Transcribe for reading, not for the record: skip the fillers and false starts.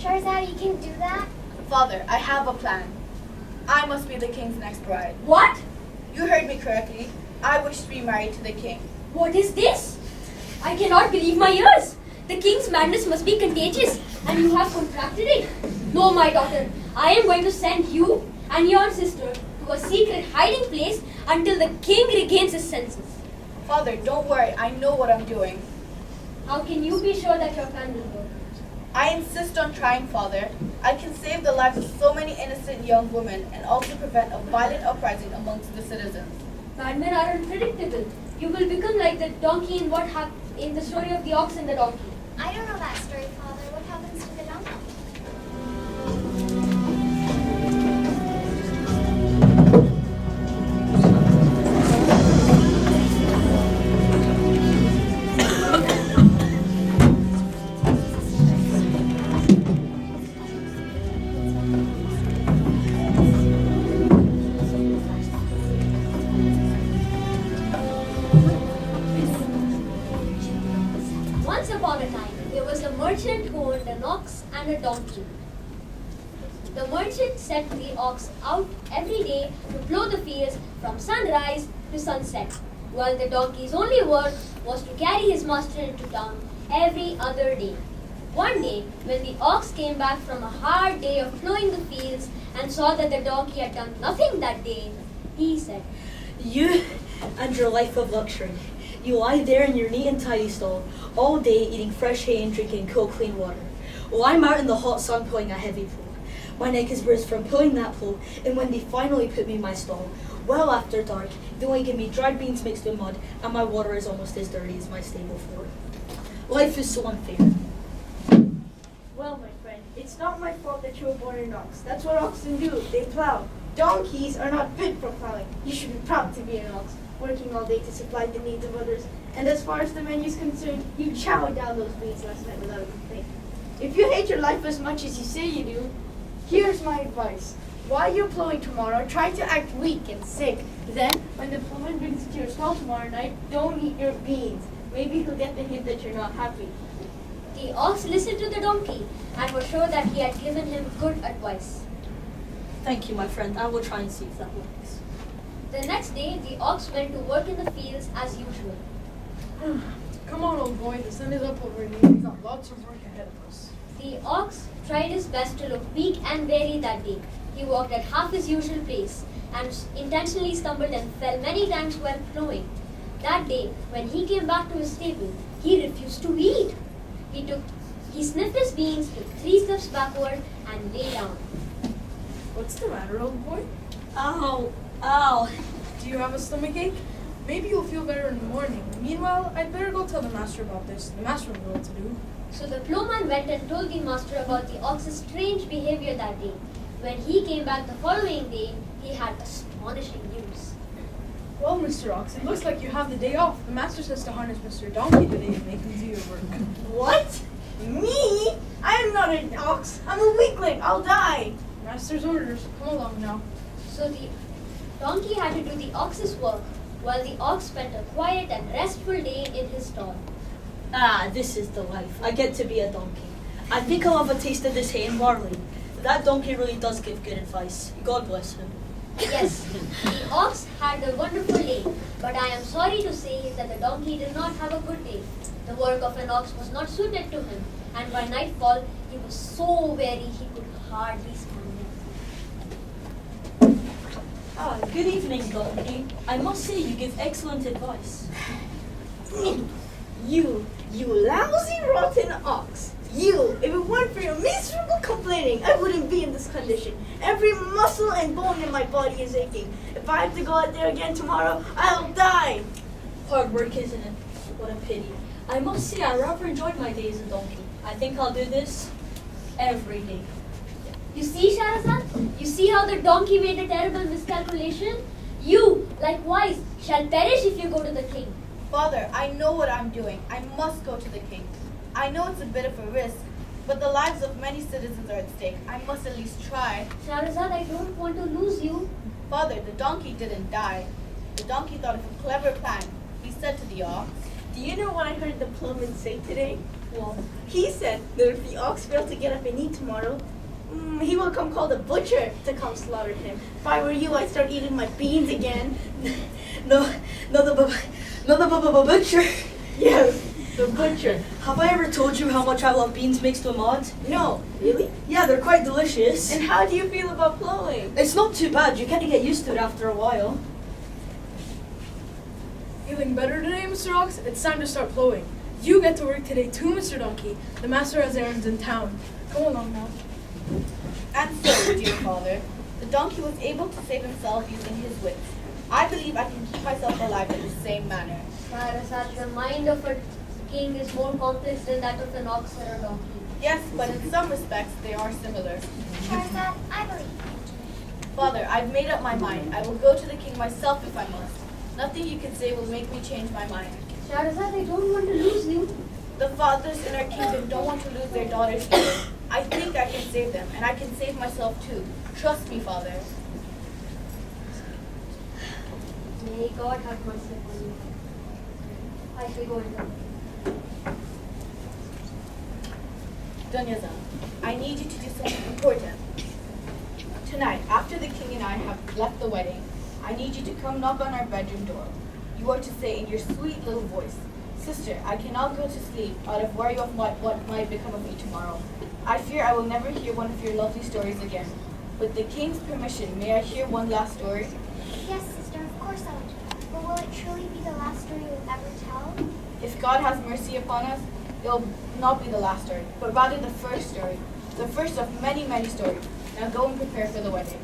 Shahrazad, you can do that? Father, I have a plan. I must be the king's next bride. What? You heard me correctly. I wish to be married to the king. What is this? I cannot believe my ears. The king's madness must be contagious, and you have contracted it. No, my daughter. I am going to send you and your sister to a secret hiding place until the king regains his senses. Father, don't worry. I know what I'm doing. How can you be sure that your plan will work? I insist on trying, Father. I can save the lives of so many innocent young women and also prevent a violent uprising amongst the citizens. Madmen are unpredictable. You will become like the donkey in the story of the ox and the donkey. I don't know that story, Father. What happens to the donkey? Once upon a time, there was a merchant who owned an ox and a donkey. The merchant sent the ox out every day to plough the fields from sunrise to sunset, while the donkey's only work was to carry his master into town every other day. One day, when the ox came back from a hard day of ploughing the fields and saw that the donkey had done nothing that day, he said, "You and your life of luxury. You lie there in your neat and tidy stall all day eating fresh hay and drinking cool, clean water. Well, I'm out in the hot sun pulling a heavy plough. My neck is bruised from pulling that plough, and when they finally put me in my stall, well after dark, they only give me dried beans mixed with mud, and my water is almost as dirty as my stable floor. Life is so unfair." Well, my friend, it's not my fault that you were born an ox. That's what oxen do. They plow. Donkeys are not fit for plowing. You should be proud to be an ox, working all day to supply the needs of others. And as far as the menu's concerned, you chowed down those beans last night without a complaint. If you hate your life as much as you say you do, here's my advice. While you're plowing tomorrow, try to act weak and sick. Then, when the plowman brings you to your stall tomorrow night, don't eat your beans. Maybe he'll get the hint that you're not happy. The ox listened to the donkey and was sure that he had given him good advice. Thank you, my friend. I will try and see if that works. The next day, the ox went to work in the fields as usual. Come on, old boy. The sun is up already. We've got lots of work ahead of us. The ox tried his best to look weak and weary that day. He walked at half his usual pace and intentionally stumbled and fell many times while plowing. That day, when he came back to his stable, he refused to eat. He sniffed his beans, took 3 steps backward, and lay down. What's the matter, old boy? Ow! Ow! Do you have a stomachache? Maybe you'll feel better in the morning. Meanwhile, I'd better go tell the master about this. The master will know what to do. So the plowman went and told the master about the ox's strange behavior that day. When he came back the following day, he had astonishing news. Well, Mr. Ox, it looks like you have the day off. The master says to harness Mr. Donkey today and make him do your work. What? Me? I am not an ox. I'm a weakling. I'll die. Master's orders. Come along now. So the donkey had to do the ox's work, while the ox spent a quiet and restful day in his stall. Ah, this is the life. I get to be a donkey. I think I'll have a taste of this hay and barley. That donkey really does give good advice. God bless him. Yes, the ox had a wonderful day, but I am sorry to say that the donkey did not have a good day. The work of an ox was not suited to him, and by nightfall he was so weary he could hardly stand up. Ah, good evening, donkey. I must say you give excellent advice. You lousy, rotten ox. You, if it weren't for your miserable complaining, I wouldn't be in this condition. Every muscle and bone in my body is aching. If I have to go out there again tomorrow, I'll die. Hard work, isn't it? What a pity. I must say I rather enjoyed my day as a donkey. I think I'll do this every day. You see, Shahrazad? You see how the donkey made a terrible miscalculation? You, likewise, shall perish if you go to the king. Father, I know what I'm doing. I must go to the king. I know it's a bit of a risk, but the lives of many citizens are at stake. I must at least try. Shahrazad, I don't want to lose you. Father, the donkey didn't die. The donkey thought of a clever plan. He said to the ox, Do you know what I heard the plowman say today? Well, He said that if the ox failed to get up and eat tomorrow, he will come call the butcher to come slaughter him. If I were you, I'd start eating my beans again. no, the butcher. Yes, the butcher. Have I ever told you how much I love beans mixed with mud? No, really? Yeah, they're quite delicious. And how do you feel about plowing? It's not too bad. You kind of get used to it after a while. Feeling better today, Mr. Ox? It's time to start plowing. You get to work today too, Mr. Donkey. The master has errands in town. Go along now. And so, dear father, the donkey was able to save himself using his wits. I believe I can keep myself alive in the same manner. Sarasat, the mind of a king is more complex than that of an ox or a donkey. Yes, but in some respects they are similar. Charizard, I believe. Father, I've made up my mind. I will go to the king myself if I must. Nothing you can say will make me change my mind. Shahrazad, I don't want to lose you. The fathers in our kingdom don't want to lose their daughters either. I think I can save them, and I can save myself too. Trust me, father. May God have mercy upon you. I shall go and come. Dunyaza, I need you to do something important. Tonight, after the king and I have left the wedding, I need you to come knock on our bedroom door. You are to say in your sweet little voice, "Sister, I cannot go to sleep out of worry of what might become of me tomorrow. I fear I will never hear one of your lovely stories again. With the king's permission, may I hear one last story?" Yes, sister, of course I will do that. But will it truly be the last story you will ever tell? If God has mercy upon us, it will not be the last story, but rather the first story. The first of many, many stories. Now go and prepare for the wedding.